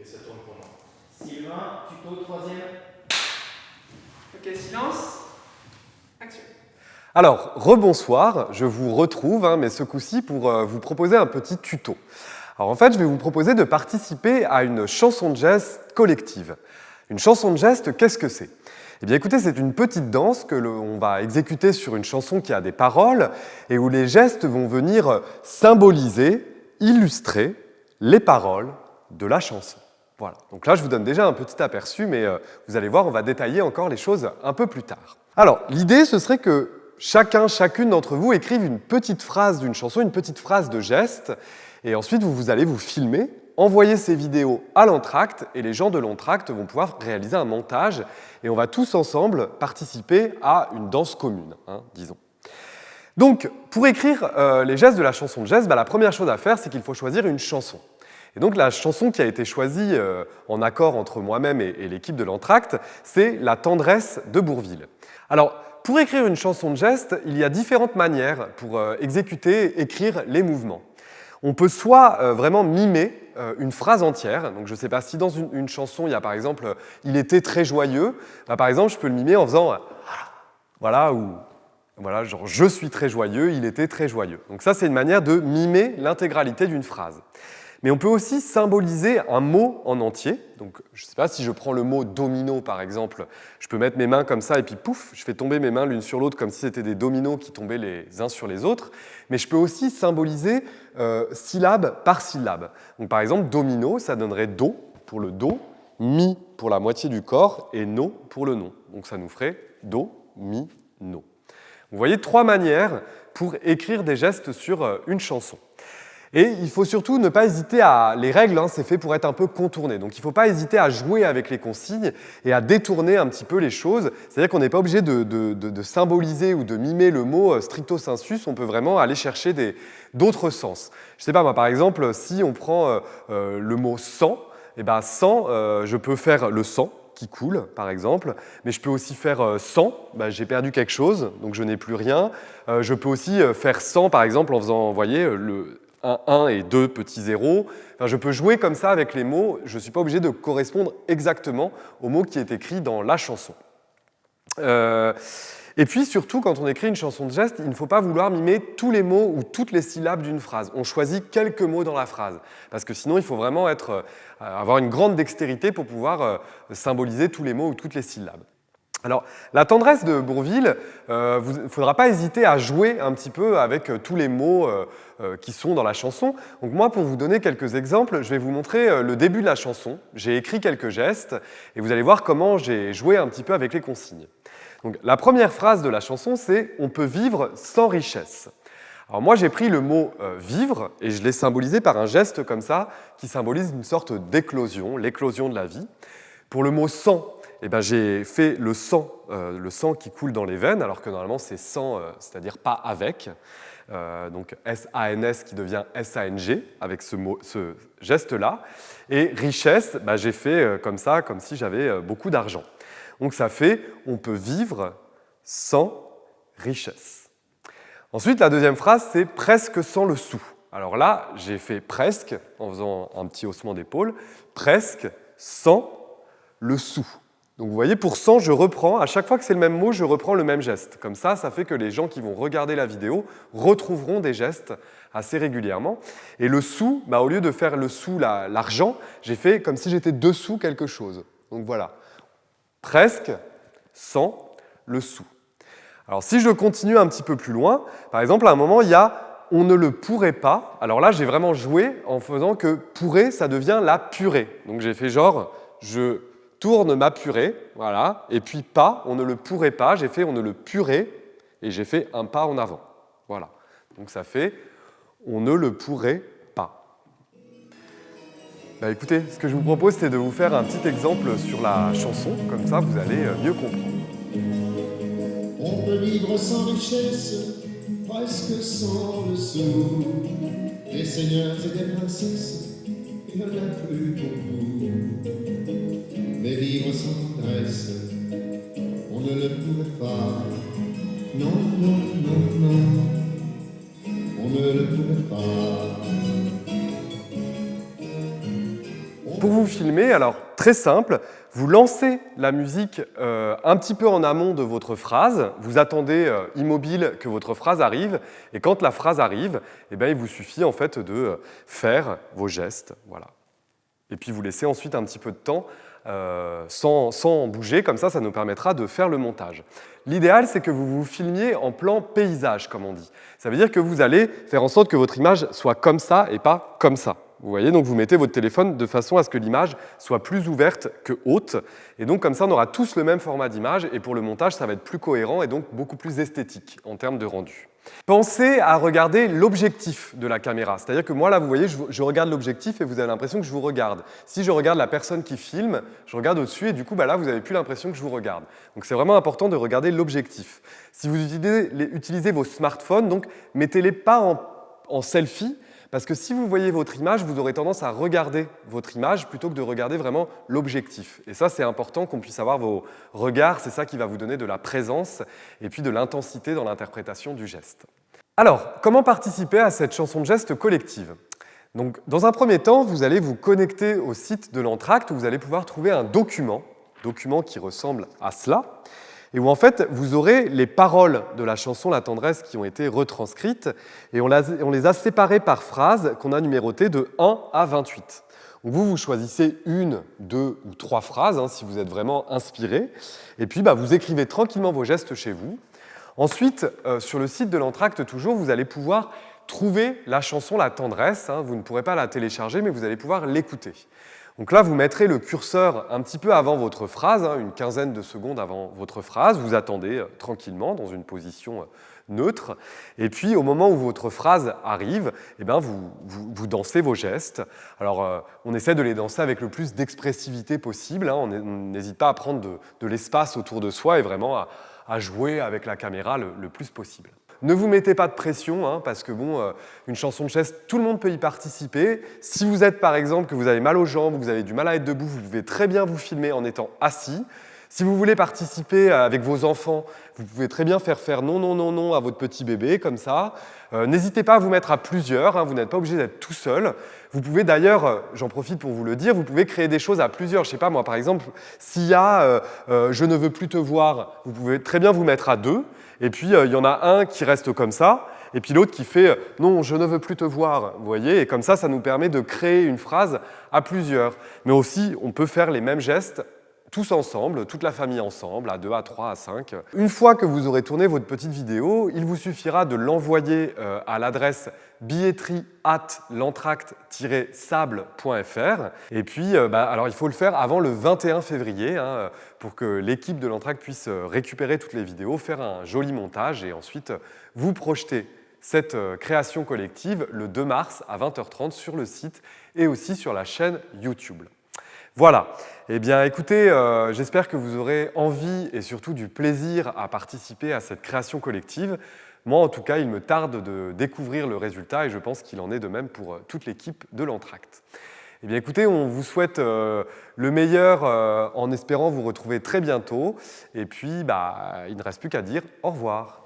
Ok, ça tourne pour moi. Sylvain, tuto troisième. Ok, silence. Action. Alors, rebonsoir, je vous retrouve, mais ce coup-ci pour vous proposer un petit tuto. Alors en fait, je vais vous proposer de participer à une chanson de geste collective. Une chanson de geste, qu'est-ce que c'est ? Eh bien écoutez, c'est une petite danse que l'on va exécuter sur une chanson qui a des paroles et où les gestes vont venir symboliser, illustrer les paroles de la chanson. Voilà, donc là je vous donne déjà un petit aperçu, mais vous allez voir, on va détailler encore les choses un peu plus tard. Alors, l'idée, ce serait que chacune d'entre vous écrive une petite phrase d'une chanson, une petite phrase de geste, et ensuite vous allez vous filmer, envoyer ces vidéos à l'entracte, et les gens de l'entracte vont pouvoir réaliser un montage, et on va tous ensemble participer à une danse commune, disons. Donc, pour écrire les gestes de la chanson de geste, la première chose à faire, c'est qu'il faut choisir une chanson. Et donc la chanson qui a été choisie en accord entre moi-même et l'équipe de l'entracte, c'est La tendresse de Bourvil. Alors, pour écrire une chanson de geste, il y a différentes manières pour exécuter, écrire les mouvements. On peut soit vraiment mimer une phrase entière. Donc je ne sais pas si dans une chanson, il y a par exemple « Il était très joyeux », par exemple, je peux le mimer en faisant « voilà » ou voilà, genre « Je suis très joyeux, il était très joyeux ». Donc ça, c'est une manière de mimer l'intégralité d'une phrase. Mais on peut aussi symboliser un mot en entier. Donc, je ne sais pas, si je prends le mot domino, par exemple, je peux mettre mes mains comme ça et puis pouf, je fais tomber mes mains l'une sur l'autre comme si c'était des dominos qui tombaient les uns sur les autres. Mais je peux aussi symboliser syllabe par syllabe. Donc, par exemple, domino, ça donnerait do pour le do, mi pour la moitié du corps et no pour le nom. Donc, ça nous ferait do, mi, no. Vous voyez, 3 manières pour écrire des gestes sur une chanson. Et il faut surtout ne pas hésiter à... Les règles, c'est fait pour être un peu contourné. Donc il ne faut pas hésiter à jouer avec les consignes et à détourner un petit peu les choses. C'est-à-dire qu'on n'est pas obligé de symboliser ou de mimer le mot stricto sensus. On peut vraiment aller chercher d'autres sens. Je ne sais pas, moi, par exemple, si on prend le mot sang, sang, je peux faire le sang qui coule, par exemple, mais je peux aussi faire sans, j'ai perdu quelque chose, donc je n'ai plus rien. Je peux aussi faire sans, par exemple, en faisant, vous voyez, le 1 et 2 petits zéros. Enfin, je peux jouer comme ça avec les mots, je ne suis pas obligé de correspondre exactement au mot qui est écrit dans la chanson. Et puis surtout, quand on écrit une chanson de geste, il ne faut pas vouloir mimer tous les mots ou toutes les syllabes d'une phrase. On choisit quelques mots dans la phrase, parce que sinon il faut vraiment avoir une grande dextérité pour pouvoir symboliser tous les mots ou toutes les syllabes. Alors, la tendresse de Bourvil, il ne faudra pas hésiter à jouer un petit peu avec tous les mots qui sont dans la chanson. Donc moi, pour vous donner quelques exemples, je vais vous montrer le début de la chanson. J'ai écrit quelques gestes et vous allez voir comment j'ai joué un petit peu avec les consignes. Donc, la première phrase de la chanson, c'est « On peut vivre sans richesse ». Alors moi, j'ai pris le mot « vivre » et je l'ai symbolisé par un geste comme ça qui symbolise une sorte d'éclosion, l'éclosion de la vie. Pour le mot « sans », j'ai fait le sang qui coule dans les veines, alors que normalement c'est sans, c'est-à-dire pas avec. Donc S-A-N-S qui devient S-A-N-G avec ce geste-là. Et richesse, j'ai fait comme ça, comme si j'avais beaucoup d'argent. Donc ça fait « on peut vivre sans richesse ». Ensuite, la deuxième phrase, c'est « presque sans le sou ». Alors là, j'ai fait « presque » en faisant un petit haussement d'épaule, « presque sans le sou ». Donc vous voyez, pour 100, je reprends, à chaque fois que c'est le même mot, je reprends le même geste. Comme ça fait que les gens qui vont regarder la vidéo retrouveront des gestes assez régulièrement. Et le sou, au lieu de faire le sou, l'argent, j'ai fait comme si j'étais dessous quelque chose. Donc voilà, presque, sans, le sou. Alors si je continue un petit peu plus loin, par exemple, à un moment, il y a « on ne le pourrait pas ». Alors là, j'ai vraiment joué en faisant que « pourrait », ça devient la purée. Donc j'ai fait genre « je tourne ma purée », voilà, et puis pas, on ne le pourrait pas, j'ai fait on ne le purée, et j'ai fait un pas en avant. Voilà. Donc ça fait on ne le pourrait pas. Écoutez, ce que je vous propose, c'est de vous faire un petit exemple sur la chanson, comme ça vous allez mieux comprendre. On peut vivre sans richesse, presque sans le sou. Des seigneurs et des princesses, il n'y en a plus pour vous. Mais vivre sans tendresse, on ne le pourrait pas. Non, non, non, non, on ne le pourrait pas. Pour vous filmer, alors très simple, vous lancez la musique un petit peu en amont de votre phrase, vous attendez immobile que votre phrase arrive, et quand la phrase arrive, eh bien, il vous suffit en fait de faire vos gestes, voilà. Et puis vous laissez ensuite un petit peu de temps sans bouger, comme ça nous permettra de faire le montage. L'idéal, c'est que vous vous filmiez en plan paysage, comme on dit. Ça veut dire que vous allez faire en sorte que votre image soit comme ça et pas comme ça. Vous voyez, donc vous mettez votre téléphone de façon à ce que l'image soit plus ouverte que haute. Et donc comme ça, on aura tous le même format d'image. Et pour le montage, ça va être plus cohérent et donc beaucoup plus esthétique en termes de rendu. Pensez à regarder l'objectif de la caméra. C'est-à-dire que moi, là, vous voyez, je regarde l'objectif et vous avez l'impression que je vous regarde. Si je regarde la personne qui filme, je regarde au-dessus et du coup, là, vous n'avez plus l'impression que je vous regarde. Donc c'est vraiment important de regarder l'objectif. Si vous utilisez vos smartphones, donc mettez-les pas en selfie, parce que si vous voyez votre image, vous aurez tendance à regarder votre image plutôt que de regarder vraiment l'objectif. Et ça, c'est important qu'on puisse avoir vos regards, c'est ça qui va vous donner de la présence et puis de l'intensité dans l'interprétation du geste. Alors, comment participer à cette chanson de geste collective ? Donc, dans un premier temps, vous allez vous connecter au site de l'Entracte où vous allez pouvoir trouver un document qui ressemble à cela, et où en fait vous aurez les paroles de la chanson La Tendresse qui ont été retranscrites, et on les a séparées par phrases qu'on a numérotées de 1 à 28. Donc vous choisissez 1, 2 ou 3 phrases si vous êtes vraiment inspiré, et puis vous écrivez tranquillement vos gestes chez vous. Ensuite, sur le site de l'Entracte toujours, vous allez pouvoir trouver la chanson La Tendresse. Vous ne pourrez pas la télécharger, mais vous allez pouvoir l'écouter. Donc là, vous mettrez le curseur un petit peu avant votre phrase, une quinzaine de secondes avant votre phrase. Vous attendez tranquillement dans une position neutre. Et puis, au moment où votre phrase arrive, vous dansez vos gestes. Alors, on essaie de les danser avec le plus d'expressivité possible. On n'hésite pas à prendre de l'espace autour de soi et vraiment à jouer avec la caméra le plus possible. Ne vous mettez pas de pression, parce que une chanson de geste, tout le monde peut y participer. Si vous êtes par exemple que vous avez mal aux jambes, que vous avez du mal à être debout, vous pouvez très bien vous filmer en étant assis. Si vous voulez participer avec vos enfants, vous pouvez très bien faire non, non, non, non à votre petit bébé, comme ça. N'hésitez pas à vous mettre à plusieurs, vous n'êtes pas obligé d'être tout seul. Vous pouvez d'ailleurs, j'en profite pour vous le dire, vous pouvez créer des choses à plusieurs. Je ne sais pas, moi par exemple, s'il y a « Je ne veux plus te voir », vous pouvez très bien vous mettre à 2. Et puis, il y en a un qui reste comme ça, et puis l'autre qui fait « Non, je ne veux plus te voir ». Vous voyez, et comme ça nous permet de créer une phrase à plusieurs. Mais aussi, on peut faire les mêmes gestes tous ensemble, toute la famille ensemble, à 2, à 3, à 5. Une fois que vous aurez tourné votre petite vidéo, il vous suffira de l'envoyer à l'adresse billetterie@l'entracte-sable.fr. Et puis, alors il faut le faire avant le 21 février pour que l'équipe de l'Entracte puisse récupérer toutes les vidéos, faire un joli montage et ensuite vous projeter cette création collective le 2 mars à 20h30 sur le site et aussi sur la chaîne YouTube. Voilà. Eh bien, écoutez, j'espère que vous aurez envie et surtout du plaisir à participer à cette création collective. Moi, en tout cas, il me tarde de découvrir le résultat et je pense qu'il en est de même pour toute l'équipe de l'Entracte. Eh bien, écoutez, on vous souhaite le meilleur en espérant vous retrouver très bientôt. Et puis, il ne reste plus qu'à dire au revoir.